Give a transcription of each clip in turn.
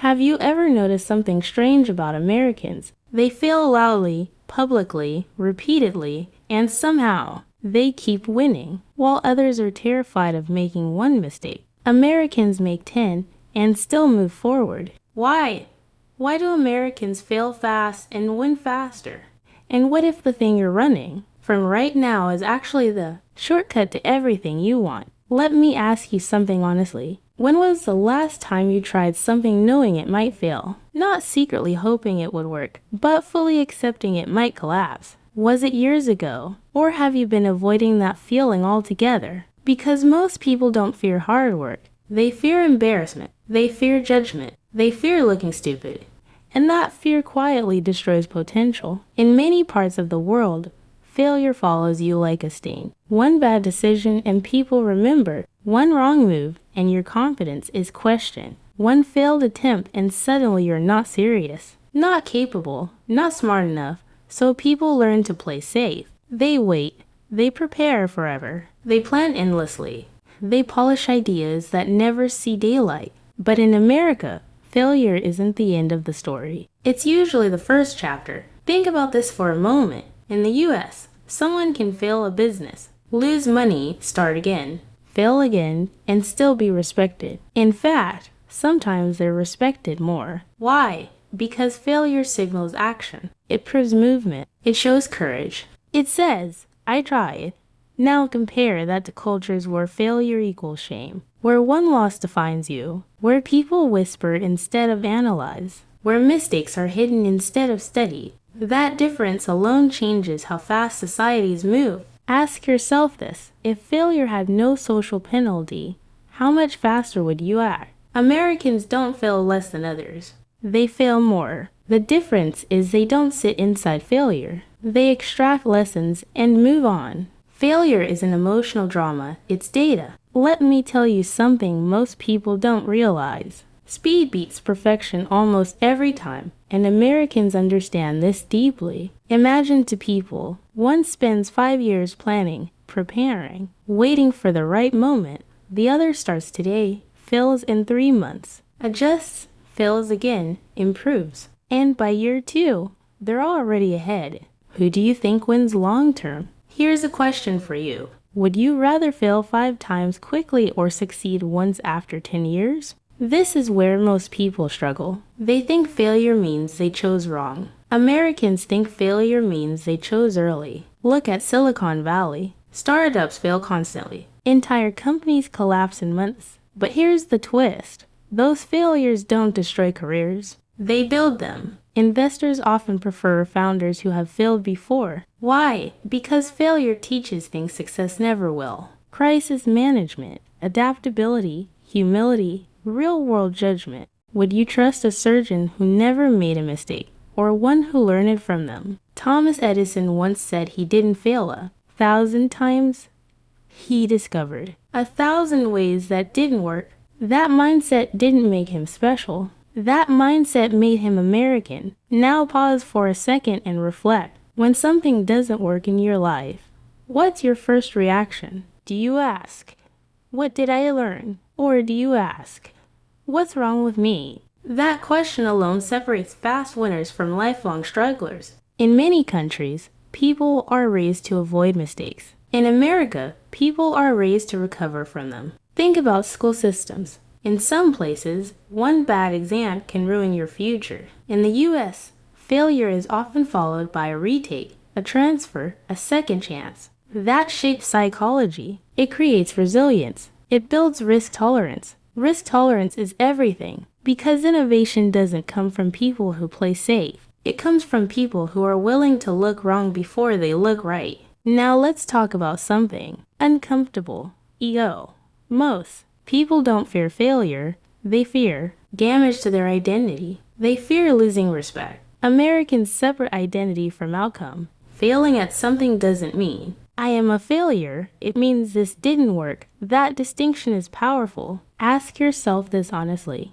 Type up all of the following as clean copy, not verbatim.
Have you ever noticed something strange about Americans? They fail loudly, publicly, repeatedly, and somehow they keep winning, while others are terrified of making one mistake. Americans make 10 and still move forward. Why? Why do Americans fail fast and win faster? And what if the thing you're running from right now is actually the shortcut to everything you want? Let me ask you something honestly. When was the last time you tried something knowing it might fail? Not secretly hoping it would work, but fully accepting it might collapse. Was it years ago? Or have you been avoiding that feeling altogether? Because most people don't fear hard work. They fear embarrassment. They fear judgment. They fear looking stupid. And that fear quietly destroys potential. In many parts of the world, failure follows you like a stain. One bad decision and people remember. One wrong move and your confidence is questioned. One failed attempt and suddenly you're not serious, not capable, not smart enough. So people learn to play safe. They wait. They prepare forever. They plan endlessly. They polish ideas that never see daylight. But in America, failure isn't the end of the story. It's usually the first chapter. Think about this for a moment. In the US, someone can fail a business, lose money, start again, fail again, and still be respected. In fact, sometimes they're respected more. Why? Because failure signals action. It proves movement. It shows courage. It says, I tried. Now compare that to cultures where failure equals shame, where one loss defines you, where people whisper instead of analyze, where mistakes are hidden instead of studied. That difference alone changes how fast societies move. Ask yourself this. If failure had no social penalty, how much faster would you act? Americans don't fail less than others. They fail more. The difference is they don't sit inside failure. They extract lessons and move on. Failure is an emotional drama. It's data. Let me tell you something most people don't realize. Speed beats perfection almost every time, and Americans understand this deeply. Imagine two people. One spends 5 years planning, preparing, waiting for the right moment. The other starts today, fails in 3 months, adjusts, fails again, improves. And by year 2, they're already ahead. Who do you think wins long term? Here's a question for you. Would you rather fail 5 times quickly or succeed once after 10 years? This is where most people struggle. They think failure means they chose wrong. Americans think failure means they chose early. Look at Silicon Valley. Startups fail constantly. Entire companies collapse in months. But here's the twist. Those failures don't destroy careers. They build them. Investors often prefer founders who have failed before. Why? Because failure teaches things success never will. Crisis management, adaptability, humility, real-world judgment. Would you trust a surgeon who never made a mistake, or one who learned from them? Thomas Edison once said he didn't fail 1,000 times. He discovered 1,000 ways that didn't work. That mindset didn't make him special. That mindset made him American. Now pause for a second and reflect. When something doesn't work in your life, what's your first reaction? Do you ask, what did I learn? Or do you ask, what's wrong with me? That question alone separates fast winners from lifelong strugglers. In many countries, people are raised to avoid mistakes. In America, people are raised to recover from them. Think about school systems. In some places, one bad exam can ruin your future. In the US, failure is often followed by a retake, a transfer, a second chance. That shapes psychology. It creates resilience. It builds risk tolerance. Risk tolerance is everything, because innovation doesn't come from people who play safe. It comes from people who are willing to look wrong before they look right. Now let's talk about something uncomfortable. EO. Most people don't fear failure. They fear damage to their identity. They fear losing respect. Americans separate identity from outcome. Failing at something doesn't mean I am a failure. It means this didn't work. That distinction is powerful. Ask yourself this honestly.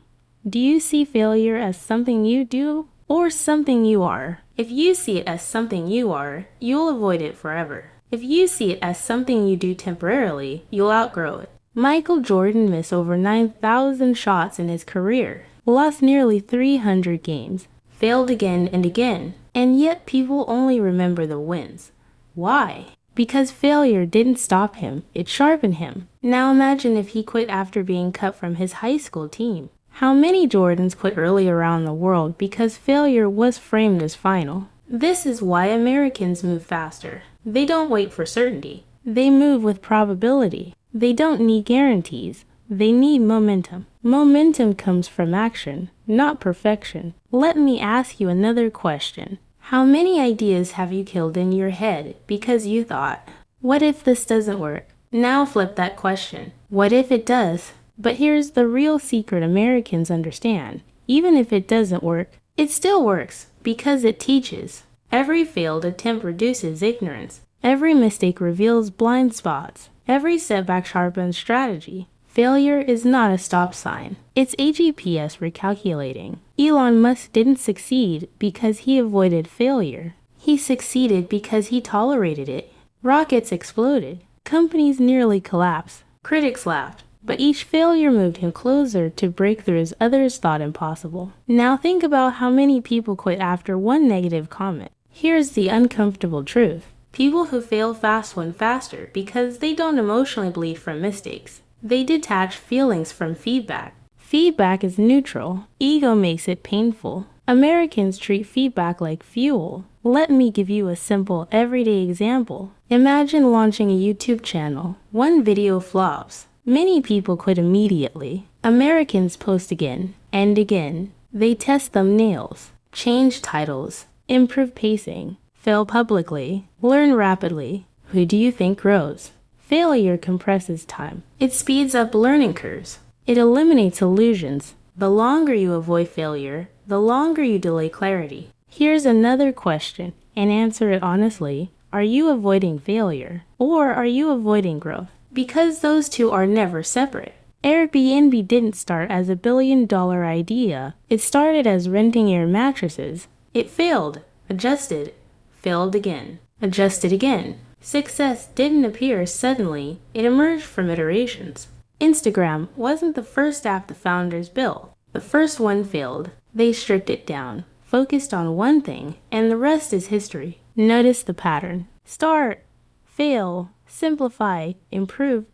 Do you see failure as something you do or something you are? If you see it as something you are, you'll avoid it forever. If you see it as something you do temporarily, you'll outgrow it. Michael Jordan missed over 9,000 shots in his career. lost nearly 300 games, failed again and again, and yet people only remember the wins. Why? Because failure didn't stop him, it sharpened him. Now imagine if he quit after being cut from his high school team. How many Jordans quit early around the world because failure was framed as final? This is why Americans move faster. They don't wait for certainty. They move with probability. They don't need guarantees. They need momentum. Momentum comes from action, not perfection. Let me ask you another question. How many ideas have you killed in your head because you thought, what if this doesn't work? Now flip that question. What if it does? But here's the real secret Americans understand. Even if it doesn't work, it still works because it teaches. Every failed attempt reduces ignorance. Every mistake reveals blind spots. Every setback sharpens strategy. Failure is not a stop sign. It's a GPS recalculating. Elon Musk didn't succeed because he avoided failure. He succeeded because he tolerated it. Rockets exploded. Companies nearly collapsed. Critics laughed. But each failure moved him closer to breakthroughs others thought impossible. Now think about how many people quit after one negative comment. Here's the uncomfortable truth. People who fail fast win faster because they don't emotionally bleed from mistakes. They detach feelings from feedback. Feedback is neutral. Ego makes it painful. Americans treat feedback like fuel. Let me give you a simple, everyday example. Imagine launching a YouTube channel. One video flops. Many people quit immediately. Americans post again and again. They test thumbnails, change titles, improve pacing, fail publicly, learn rapidly. Who do you think grows? Failure compresses time. It speeds up learning curves. It eliminates illusions. The longer you avoid failure, the longer you delay clarity. Here's another question, and answer it honestly. Are you avoiding failure, or are you avoiding growth? Because those two are never separate. Airbnb didn't start as a billion-dollar idea. It started as renting air mattresses. It failed, adjusted, failed again, adjusted again. Success didn't appear suddenly. It emerged from iterations. Instagram wasn't the first app the founders built. The first one failed. They stripped it down, focused on one thing, and the rest is history. Notice the pattern. Start, fail, simplify, improve,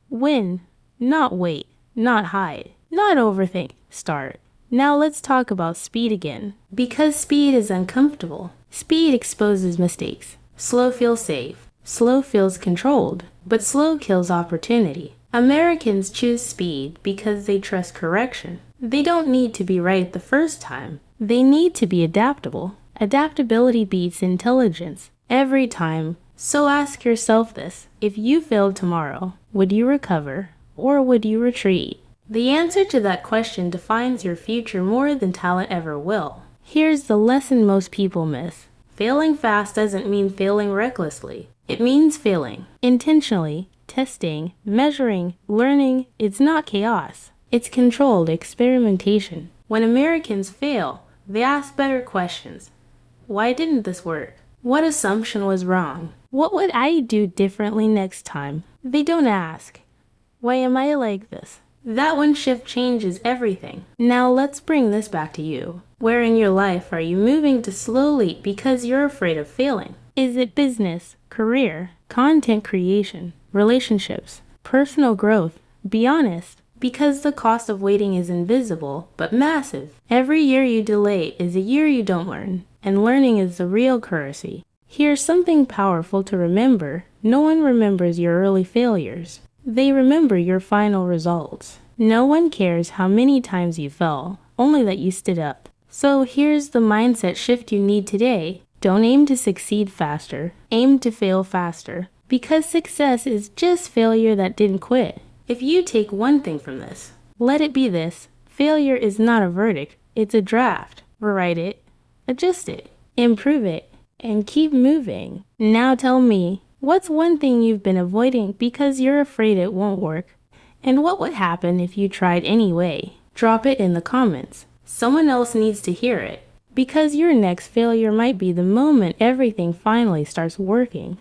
win, not wait, not hide, not overthink, start. Now let's talk about speed again. Because speed is uncomfortable. Speed exposes mistakes. Slow feels safe. Slow feels controlled. But slow kills opportunity. Americans choose speed because they trust correction. They don't need to be right the first time. They need to be adaptable. Adaptability beats intelligence every time. So ask yourself this. If you failed tomorrow, would you recover or would you retreat? The answer to that question defines your future more than talent ever will. Here's the lesson most people miss. Failing fast doesn't mean failing recklessly. It means failing intentionally, testing, measuring, learning. It's not chaos. It's controlled experimentation. When Americans fail, they ask better questions. Why didn't this work? What assumption was wrong? What would I do differently next time? They don't ask, why am I like this? That one shift changes everything. Now let's bring this back to you. Where in your life are you moving to slowly because you're afraid of failing? Is it business, career, content creation, relationships, personal growth? Be honest, because the cost of waiting is invisible but massive. Every year you delay is a year you don't learn, and learning is the real currency. Here's something powerful to remember. No one remembers your early failures. They remember your final results. No one cares how many times you fell, only that you stood up. So here's the mindset shift you need today. Don't aim to succeed faster. Aim to fail faster. Because success is just failure that didn't quit. If you take one thing from this, let it be this. Failure is not a verdict. It's a draft. Rewrite it, adjust it, improve it, and keep moving. Now tell me, what's one thing you've been avoiding because you're afraid it won't work? And what would happen if you tried anyway? Drop it in the comments. Someone else needs to hear it. Because your next failure might be the moment everything finally starts working.